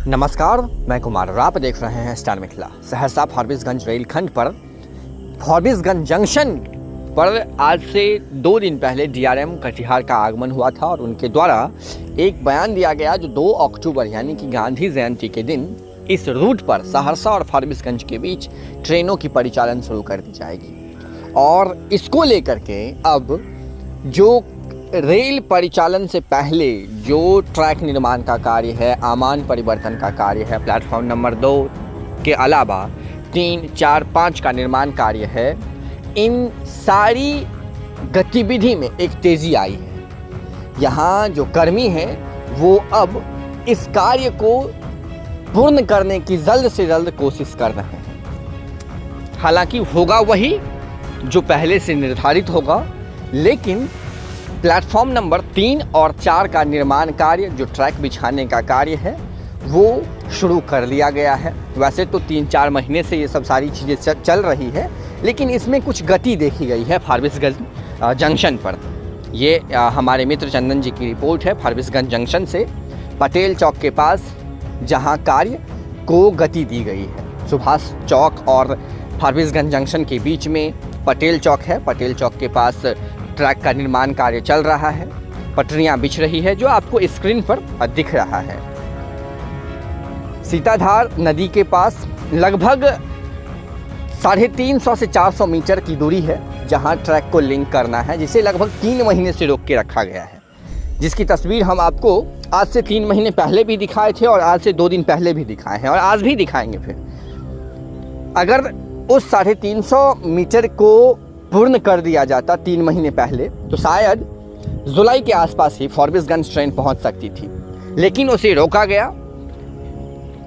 नमस्कार, मैं कुमार और आप देख रहे हैं स्टार मिथिला। सहरसा फारबिसगंज रेलखंड पर फारबिसगंज जंक्शन पर आज से 2 दिन पहले डीआरएम कटिहार का आगमन हुआ था और उनके द्वारा एक बयान दिया गया जो 2 अक्टूबर यानी कि गांधी जयंती के दिन इस रूट पर सहरसा और फारबिसगंज के बीच ट्रेनों की परिचालन शुरू कर दी जाएगी। और इसको लेकर के अब जो रेल परिचालन से पहले जो ट्रैक निर्माण का कार्य है, आमान परिवर्तन का कार्य है, प्लेटफॉर्म नंबर 2 के अलावा 3, 4, 5 का निर्माण कार्य है, इन सारी गतिविधि में एक तेज़ी आई है। यहाँ जो कर्मी हैं वो अब इस कार्य को पूर्ण करने की जल्द से जल्द कोशिश कर रहे हैं। हालांकि होगा वही जो पहले से निर्धारित होगा, लेकिन प्लेटफॉर्म नंबर 3 और 4 का निर्माण कार्य, जो ट्रैक बिछाने का कार्य है, वो शुरू कर लिया गया है। वैसे तो 3-4 महीने से ये सब सारी चीज़ें चल रही है, लेकिन इसमें कुछ गति देखी गई है फारबिसगंज जंक्शन पर। ये हमारे मित्र चंदन जी की रिपोर्ट है फारबिसगंज जंक्शन से पटेल चौक के पास, जहां कार्य को गति दी गई है। सुभाष चौक और फारबिसगंज जंक्शन के बीच में पटेल चौक है। पटेल चौक के पास ट्रैक का निर्माण कार्य चल रहा है, पटरियां बिछ रही है, जो आपको स्क्रीन पर दिख रहा है। सीताधार नदी के पास लगभग 350 से 400 मीटर की दूरी है जहां ट्रैक को लिंक करना है, जिसे लगभग 3 महीने से रोक के रखा गया है, जिसकी तस्वीर हम आपको आज से 3 महीने पहले भी दिखाए थे और आज से 2 दिन पहले भी दिखाए हैं और आज भी दिखाएंगे। फिर अगर उस 350 मीटर को पूर्ण कर दिया जाता 3 महीने पहले, तो शायद जुलाई के आसपास ही फारबिसगंज ट्रेन पहुंच सकती थी, लेकिन उसे रोका गया।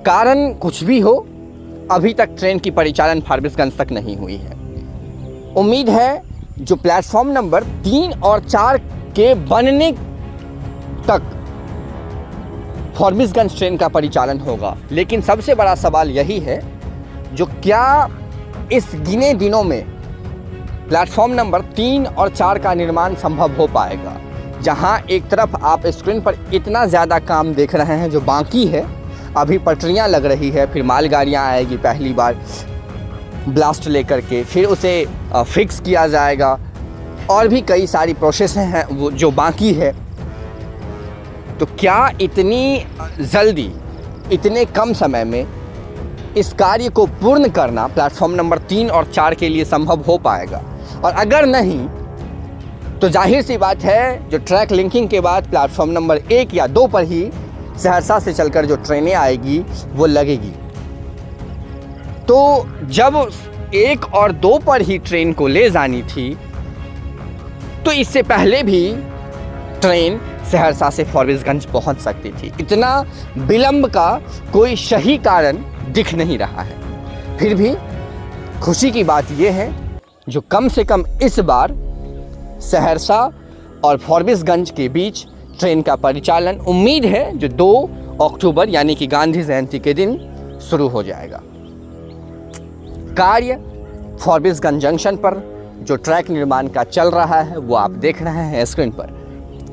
कारण कुछ भी हो, अभी तक ट्रेन की परिचालन फारबिसगंज तक नहीं हुई है। उम्मीद है जो प्लेटफॉर्म नंबर 3 और 4 के बनने तक फारबिसगंज ट्रेन का परिचालन होगा, लेकिन सबसे बड़ा सवाल यही है जो क्या इस गिने दिनों में प्लेटफॉर्म नंबर 3 और 4 का निर्माण संभव हो पाएगा। जहां एक तरफ आप स्क्रीन पर इतना ज़्यादा काम देख रहे हैं जो बाकी है, अभी पटरियां लग रही है, फिर मालगाड़ियां आएगी पहली बार ब्लास्ट लेकर के, फिर उसे फिक्स किया जाएगा, और भी कई सारी प्रोसेस हैं वो जो बाकी है। तो क्या इतनी जल्दी, इतने कम समय में इस कार्य को पूर्ण करना प्लेटफॉर्म नंबर 3 और 4 के लिए संभव हो पाएगा? और अगर नहीं, तो जाहिर सी बात है जो ट्रैक लिंकिंग के बाद प्लेटफॉर्म नंबर 1 या 2 पर ही सहरसा से चलकर जो ट्रेनें आएगी वो लगेगी। तो जब 1 और 2 पर ही ट्रेन को ले जानी थी, तो इससे पहले भी ट्रेन सहरसा से फारबिसगंज पहुंच सकती थी। इतना विलंब का कोई सही कारण दिख नहीं रहा है। फिर भी खुशी की बात यह है जो कम से कम इस बार सहरसा और फारबिसगंज के बीच ट्रेन का परिचालन उम्मीद है जो 2 अक्टूबर यानी कि गांधी जयंती के दिन शुरू हो जाएगा। कार्य फारबिसगंज जंक्शन पर जो ट्रैक निर्माण का चल रहा है वो आप देख रहे हैं स्क्रीन पर।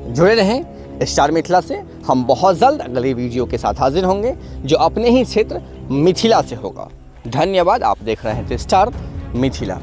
जुड़े रहें स्टार मिथिला से। हम बहुत जल्द अगले वीडियो के साथ हाजिर होंगे जो अपने ही क्षेत्र मिथिला से होगा। धन्यवाद। आप देख रहे हैं स्टार मिथिला।